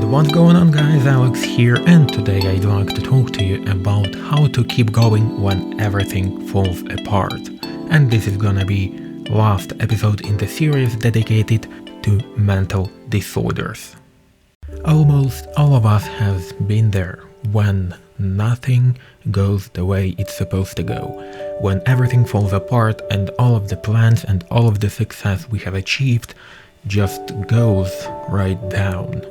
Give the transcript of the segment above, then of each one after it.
What's going on, guys? Alex here, and today I'd like to talk to you about how to keep going when everything falls apart. And this is gonna be last episode in the series dedicated to mental disorders. Almost all of us have been there when nothing goes the way it's supposed to go, when everything falls apart and all of the plans and all of the success we have achieved just goes right down.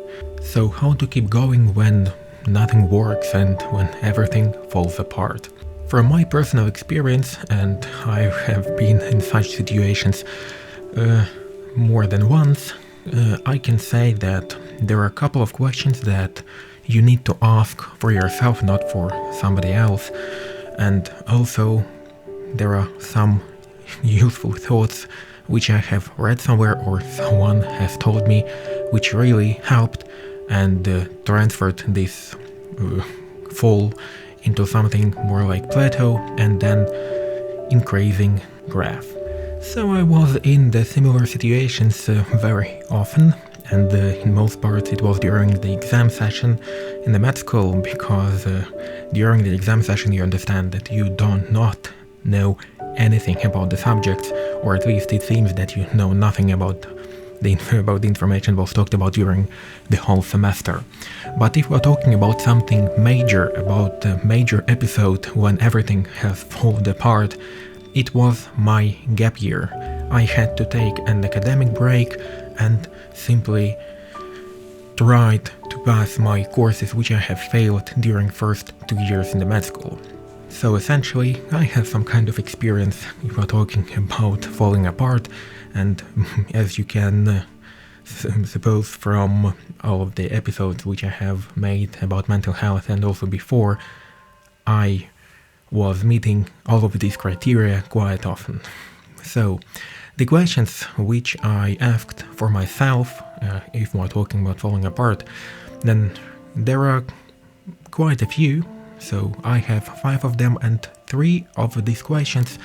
So how to keep going when nothing works and when everything falls apart? From my personal experience, and I have been in such situations more than once, I can say that there are a couple of questions that you need to ask for yourself, not for somebody else. And also there are some useful thoughts which I have read somewhere or someone has told me, which really helped and transferred this fall into something more like plateau and then increasing graph. So I was in the similar situations very often, and in most parts it was during the exam session in the med school, because during the exam session you understand that you do not know anything about the subjects, or at least it seems that you know nothing about the information was talked about during the whole semester. But if we're talking about something major, about a major episode when everything has fallen apart, it was my gap year. I had to take an academic break and simply tried to pass my courses which I have failed during first 2 years in the med school. So essentially I have some kind of experience if we're talking about falling apart, and as you can suppose from all of the episodes which I have made about mental health and also before, I was meeting all of these criteria quite often. So the questions which I asked for myself, if we're talking about falling apart, then there are quite a few. So I have 5 of them, and 3 of these questions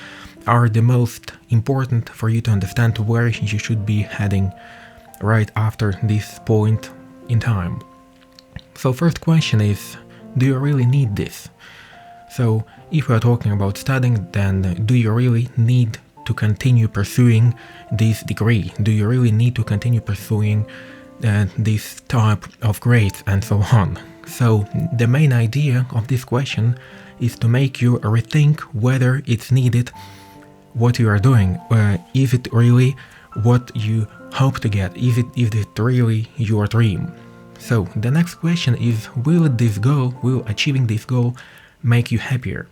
are the most important for you to understand where you should be heading right after this point in time. So first question is, do you really need this? So if we are talking about studying, then do you really need to continue pursuing this degree? Do you really need to continue pursuing this type of grades and so on? So the main idea of this question is to make you rethink whether it's needed what you are doing. Is it really what you hope to get? Is it really your dream? So the next question is, will achieving this goal make you happier?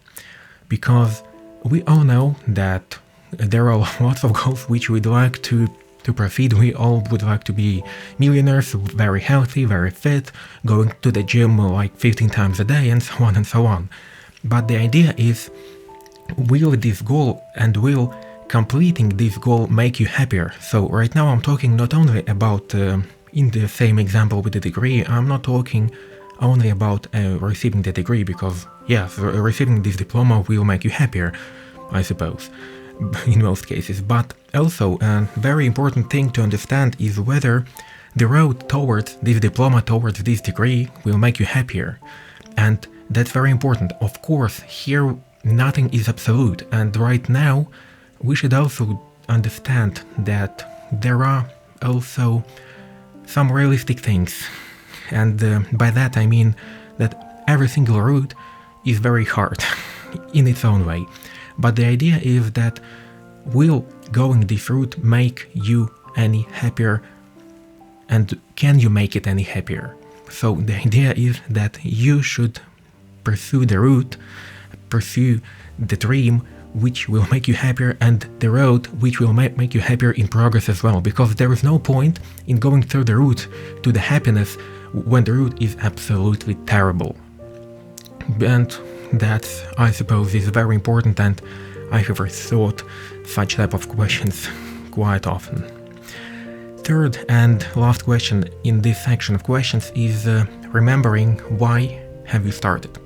Because we all know that there are lots of goals which we'd like to proceed. We all would like to be millionaires, very healthy, very fit, going to the gym like 15 times a day, and so on and so on. But the idea is, will this goal and will completing this goal make you happier? So right now I'm talking not only about, in the same example with the degree, I'm not talking only about receiving the degree, because yes, receiving this diploma will make you happier, I suppose, in most cases. But also a very important thing to understand is whether the road towards this diploma, towards this degree, will make you happier. And that's very important. Of course, here nothing is absolute, and right now we should also understand that there are also some realistic things. And by that I mean that every single route is very hard in its own way. But the idea is that, will going this route make you any happier, and can you make it any happier? So the idea is that you should pursue the route, pursue the dream which will make you happier, and the road which will make you happier in progress as well, because there is no point in going through the route to the happiness when the route is absolutely terrible. And that, I suppose, is very important, and I have thought such type of questions quite often. Third and last question in this section of questions is remembering why have you started.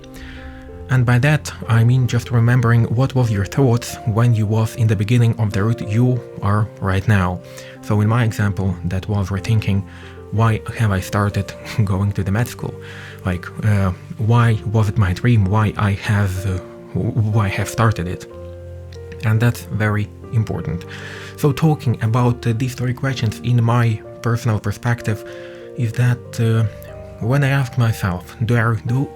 And by that I mean just remembering what was your thoughts when you was in the beginning of the route you are right now. So in my example, that was rethinking why have I started going to the med school? Like, why was it my dream? Why I have started it? And that's very important. So talking about these three questions in my personal perspective is that when I ask myself, do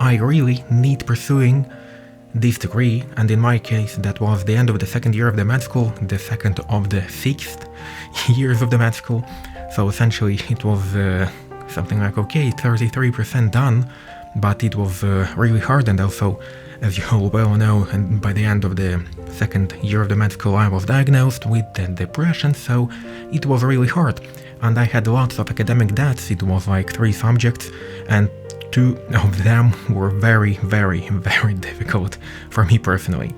I really need pursuing this degree? And in my case, that was the end of the second year of the med school, the second of the 6th years of the med school. So essentially it was something like, okay, 33% done, but it was really hard. And also, as you all well know, and by the end of the second year of the med school, I was diagnosed with depression, so it was really hard. And I had lots of academic debts. It was like 3 subjects, and 2 of them were very, very, very difficult for me personally.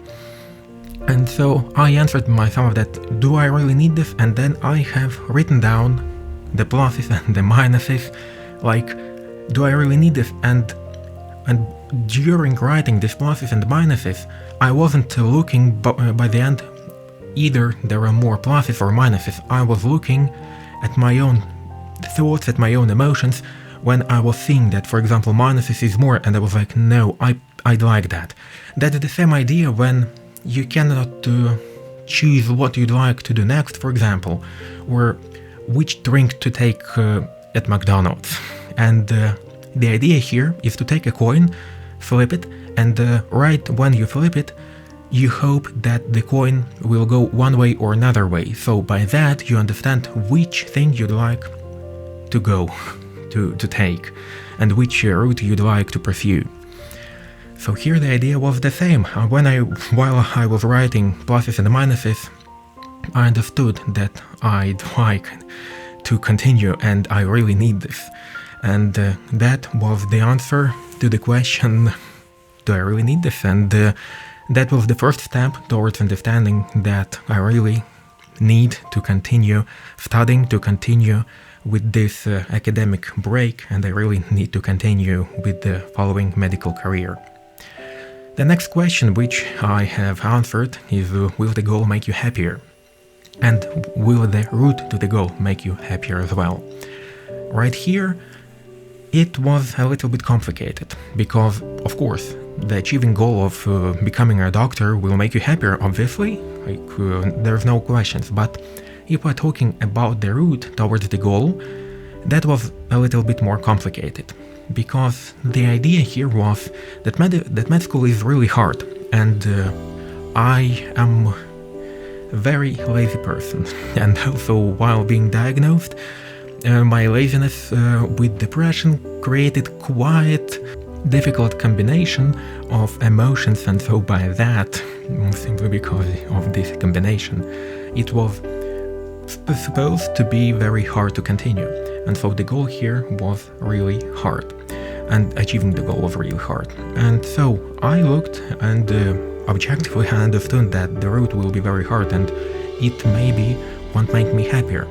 And so I answered myself that, do I really need this? And then I have written down the pluses and the minuses, like, do I really need this? And during writing these pluses and minuses, I wasn't looking by the end either there were more pluses or minuses. I was looking at my own thoughts, at my own emotions, when I was seeing that, for example, minuses is more, and I was like, no, I'd like that. That's the same idea when you cannot choose what you'd like to do next, for example, or which drink to take at McDonald's. And the idea here is to take a coin, flip it, and right when you flip it, you hope that the coin will go one way or another way. So by that you understand which thing you'd like to go to take, and which route you'd like to pursue. So here the idea was the same. While I was writing pluses and minuses, I understood that I'd like to continue and I really need this. And that was the answer to the question, do I really need this? And that was the first step towards understanding that I really need to continue studying, to continue with this academic break, and I really need to continue with the following medical career. The next question which I have answered is, will the goal make you happier? And will the route to the goal make you happier as well? Right here, it was a little bit complicated, because, of course, the achieving goal of becoming a doctor will make you happier, obviously, there's no questions, but if we're talking about the route towards the goal, that was a little bit more complicated, because the idea here was that med school is really hard, and I am a very lazy person, and also while being diagnosed, my laziness with depression created quite difficult combination of emotions, and so by that, simply because of this combination, it was supposed to be very hard to continue. And so the goal here was really hard, and achieving the goal was really hard. And so I looked and objectively I understood that the route will be very hard and it maybe won't make me happier.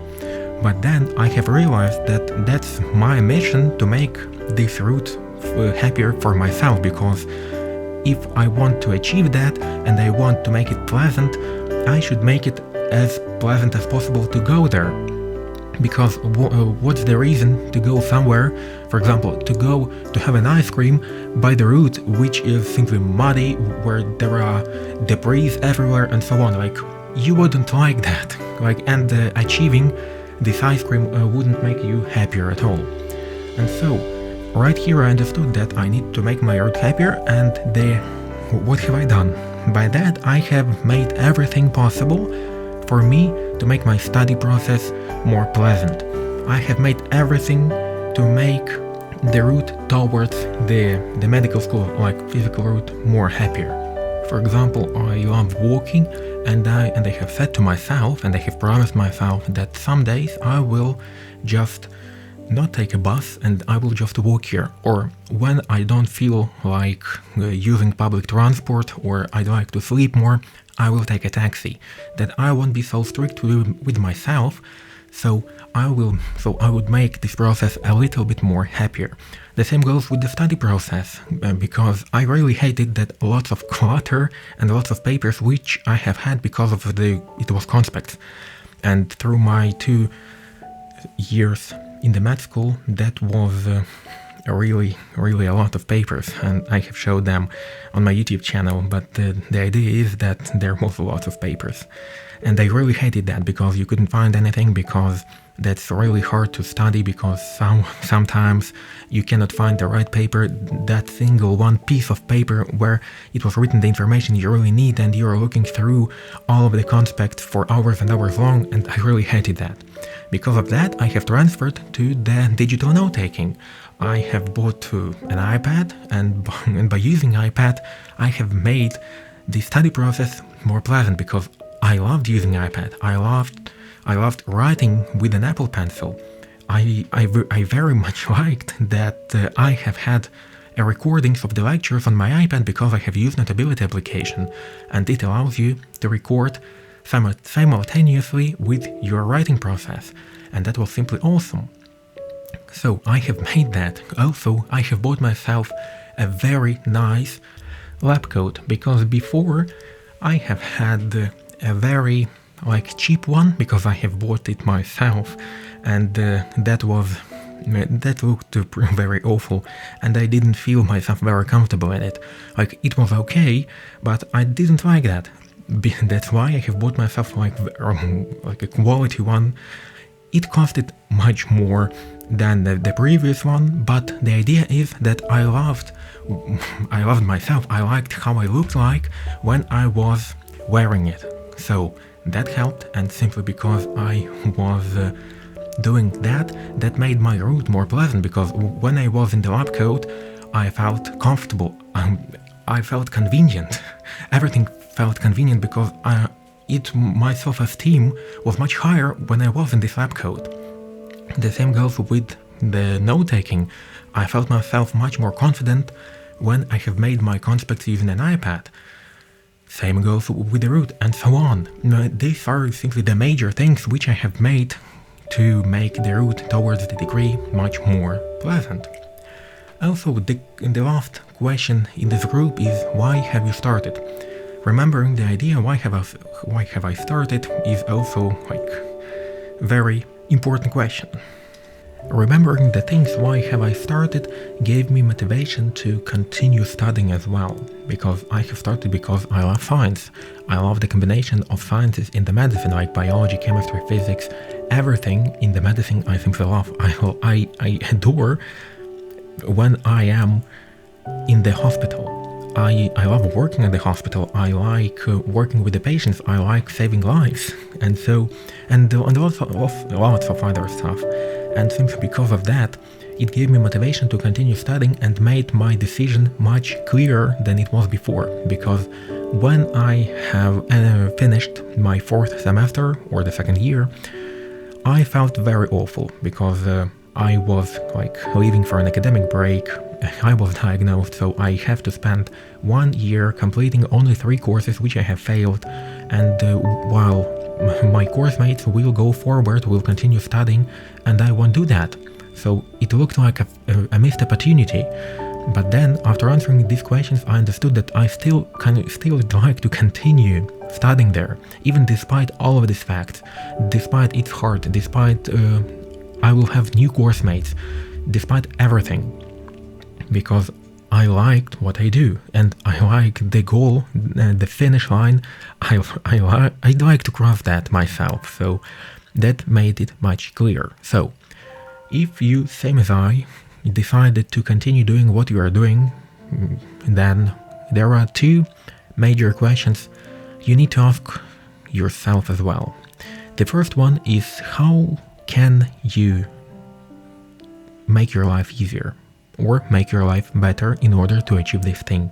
But then I have realized that that's my mission, to make this route happier for myself, because if I want to achieve that and I want to make it pleasant, I should make it as pleasant as possible to go there. Because what's the reason to go somewhere, for example, to go to have an ice cream by the route which is simply muddy, where there are debris everywhere and so on? Like, you wouldn't like that. And achieving this ice cream wouldn't make you happier at all. And so, right here I understood that I need to make my route happier, and what have I done? By that I have made everything possible for me to make my study process more pleasant. I have made everything to make the route towards the medical school, like physical route, more happier. For example, I love walking, and I have said to myself, and I have promised myself, that some days I will just not take a bus and I will just walk here. Or when I don't feel like using public transport, or I'd like to sleep more, I will take a taxi. That I won't be so strict with myself, so I would make this process a little bit more happier. The same goes with the study process, because I really hated that lots of clutter and lots of papers which I have had because of it was conspects. And through my 2 years in the med school, that was really a lot of papers, and I have showed them on my YouTube channel, but the idea is that there was lots of papers. And I really hated that, because you couldn't find anything, because that's really hard to study, because sometimes you cannot find the right paper, that single one piece of paper where it was written the information you really need, and you're looking through all of the conspects for hours and hours long, and I really hated that. Because of that, I have transferred to the digital note-taking. I have bought an iPad, and by using iPad, I have made the study process more pleasant, because I loved using iPad. I loved writing with an Apple Pencil. I very much liked that I have had recordings of the lectures on my iPad, because I have used Notability application, and it allows you to record simultaneously with your writing process, and that was simply awesome. So I have made that. Also, I have bought myself a very nice lab coat, because before I have had a very cheap one, because I have bought it myself, and that looked very awful, and I didn't feel myself very comfortable in it. It was okay, but I didn't like that. That's why I have bought myself a quality one. It costed much more than the previous one, but the idea is that I loved myself. I liked how I looked like when I was wearing it. So that helped, and simply because I was doing that made my route more pleasant, because when I was in the lab coat, I felt comfortable. I felt convenient. Everything felt convenient, because my self-esteem was much higher when I was in this lab coat. The same goes with the note-taking. I felt myself much more confident when I have made my conspects using an iPad. Same goes with the route, and so on. These are simply the major things which I have made to make the route towards the degree much more pleasant. Also, the last question in this group is, why have you started? Remembering the idea why have I started is also very important question. Remembering the things why have I started gave me motivation to continue studying as well, because I have started because I love science. I love the combination of sciences in the medicine, like biology, chemistry, physics, everything in the medicine I simply love. I adore when I am in the hospital. I love working at the hospital. I like working with the patients. I like saving lives, and lots of other stuff. And simply because of that, it gave me motivation to continue studying and made my decision much clearer than it was before. Because when I have finished my 4th semester or the 2nd year, I felt very awful, because I was leaving for an academic break. I was diagnosed, so I have to spend 1 year completing only 3 courses which I have failed, and while my course mates will go forward, will continue studying, and I won't do that. So it looked like a missed opportunity. But then, after answering these questions, I understood that I still like to continue studying there, even despite all of these facts, despite it's hard, despite I will have new course mates, despite everything, because I liked what I do, and I like the goal, the finish line. I'd like to cross that myself, so that made it much clearer. So, if you, same as I, decided to continue doing what you are doing, then there are 2 major questions you need to ask yourself as well. The first one is, how can you make your life easier, or make your life better in order to achieve this thing?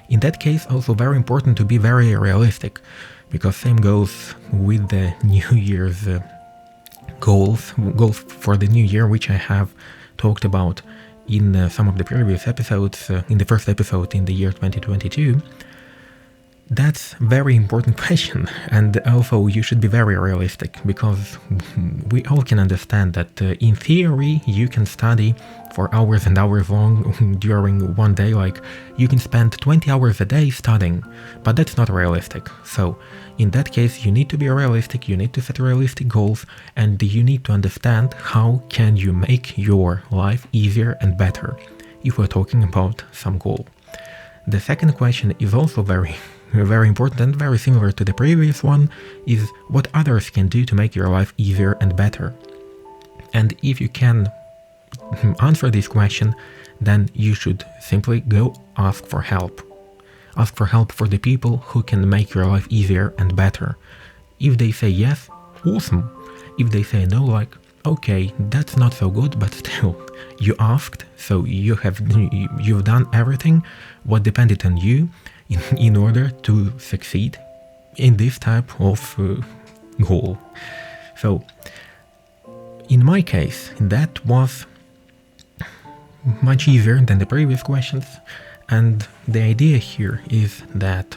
In that case, also very important to be very realistic, because same goes with the New Year's goals for the new year, which I have talked about in some of the previous episodes, in the first episode in the year 2022. That's a very important question, and also you should be very realistic, because we all can understand that in theory you can study for hours and hours long during one day. Like, you can spend 20 hours a day studying, but that's not realistic. So in that case, you need to be realistic, you need to set realistic goals, and you need to understand how can you make your life easier and better if we're talking about some goal. The second question is also very important and very similar to the previous one, is what others can do to make your life easier and better. And if you can answer this question, then you should simply go ask for help. Ask for help for the people who can make your life easier and better. If they say yes, awesome. If they say no, like, okay, that's not so good, but still, you asked, so you've done everything what depended on you in order to succeed in this type of goal. So in my case, that was much easier than the previous questions, and the idea here is that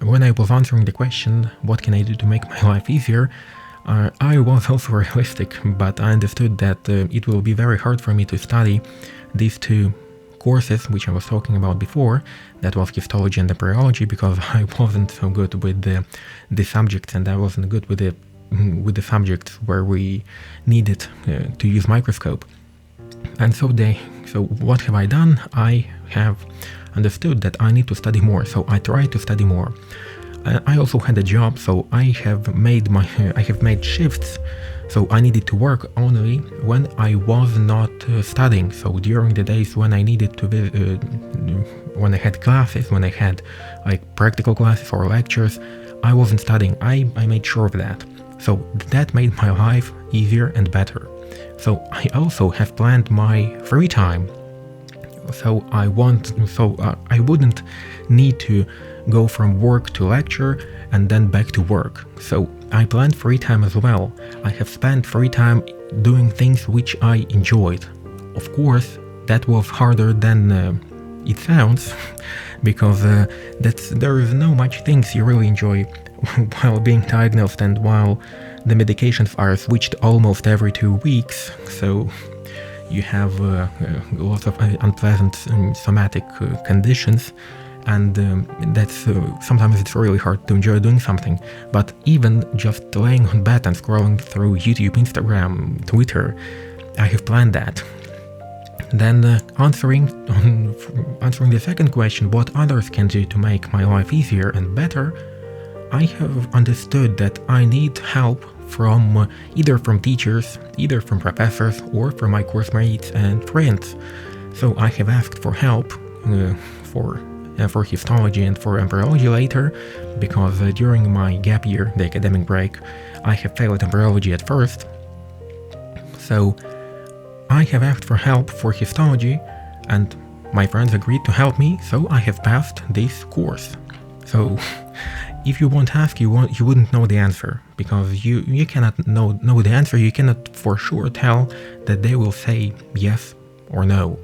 when I was answering the question, what can I do to make my life easier, I was also realistic, but I understood that it will be very hard for me to study these two courses which I was talking about before, that was histology and embryology, because I wasn't so good with the subjects, and I wasn't good with the subjects where we needed to use microscope. And so what have I done? I have understood that I need to study more, so I tried to study more. I also had a job, so I have made shifts, so I needed to work only when I was not studying. So during the days when I needed to when I had classes, when I had like practical classes or lectures, I wasn't studying. I made sure of that. So that made my life easier and better. So I also have planned my free time. So I wouldn't need to go from work to lecture and then back to work. So I planned free time as well. I have spent free time doing things which I enjoyed. Of course, that was harder than it sounds, because there is no much things you really enjoy while being diagnosed and while the medications are switched almost every 2 weeks. So you have lots of unpleasant somatic conditions, and that's sometimes it's really hard to enjoy doing something. But even just laying on bed and scrolling through YouTube, Instagram, Twitter, I have planned that. Then answering the second question, what others can do to make my life easier and better, I have understood that I need help from either from teachers, either from professors, or from my course mates and friends. So I have asked for help for histology and for embryology later, because during my gap year, the academic break, I have failed embryology at first. So I have asked for help for histology, and my friends agreed to help me, so I have passed this course. So if you won't ask, you wouldn't know the answer, because you cannot know the answer. You cannot for sure tell that they will say yes or no.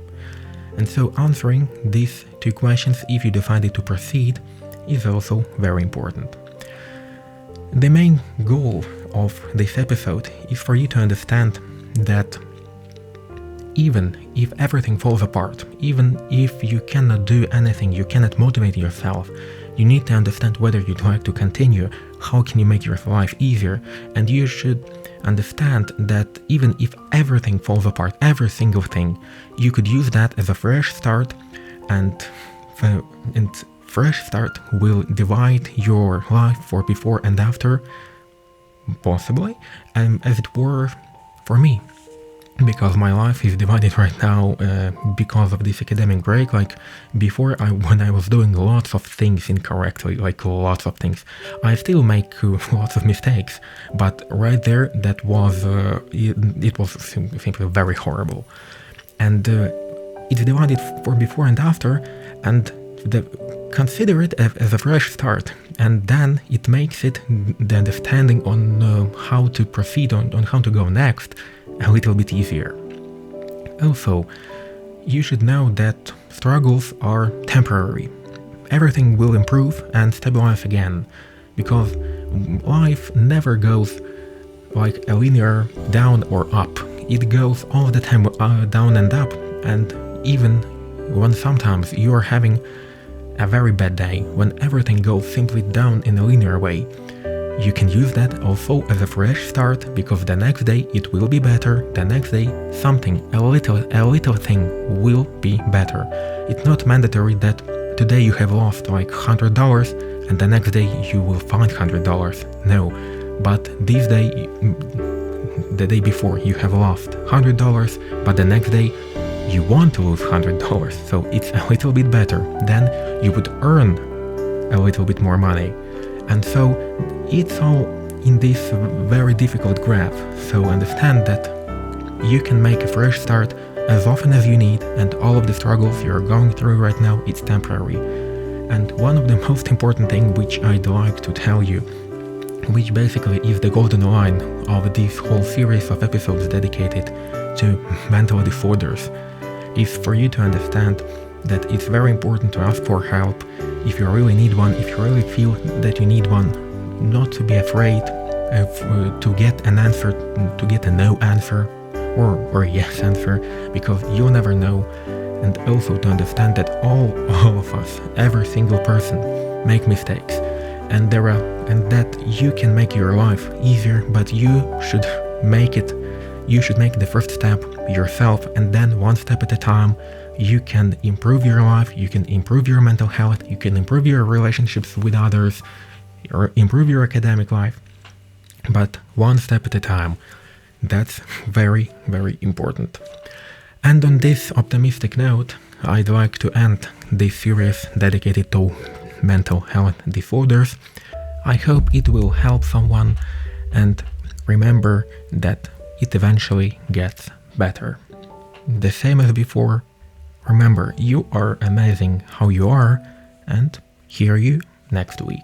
And so answering these two questions, if you decided to proceed, is also very important. The main goal of this episode is for you to understand that even if everything falls apart, even if you cannot do anything, you cannot motivate yourself, you need to understand whether you'd like to continue, how can you make your life easier, and you should understand that even if everything falls apart, every single thing, you could use that as a fresh start, and fresh start will divide your life for before and after, possibly, as it were for me. Because my life is divided right now because of this academic break. Like before, when I was doing lots of things incorrectly, like lots of things, I still make lots of mistakes. But right there, that was it was simply very horrible. And it's divided for before and after, and consider it as a fresh start. And then it makes it the understanding on how to proceed, on how to go next, a little bit easier. Also, you should know that struggles are temporary. Everything will improve and stabilize again, because life never goes like a linear down or up. It goes all the time down and up, And even when sometimes you are having a very bad day, when everything goes simply down in a linear way, you can use that also as a fresh start, because the next day it will be better, the next day something, a little thing will be better. It's not mandatory that today you have lost like $100 and the next day you will find $100. No, but this day, the day before, you have lost $100, but the next day you want to lose $100, so it's a little bit better. Then you would earn a little bit more money. And so it's all in this very difficult graph. So understand that you can make a fresh start as often as you need, and all of the struggles you're going through right now, it's temporary. And one of the most important things which I'd like to tell you, which basically is the golden line of this whole series of episodes dedicated to mental disorders, is for you to understand that it's very important to ask for help if you really need one, if you really feel that you need one, not to be afraid to get an answer, to get a no answer or a yes answer, because you'll never know. And also to understand that all of us, every single person, make mistakes, and that you can make your life easier, but you should make the first step yourself, and then one step at a time you can improve your life, you can improve your mental health, you can improve your relationships with others, or improve your academic life, but one step at a time. That's very, very important. And on this optimistic note, I'd like to end this series dedicated to mental health disorders. I hope it will help someone, and remember that it eventually gets better. The same as before, remember, you are amazing how you are, and hear you next week.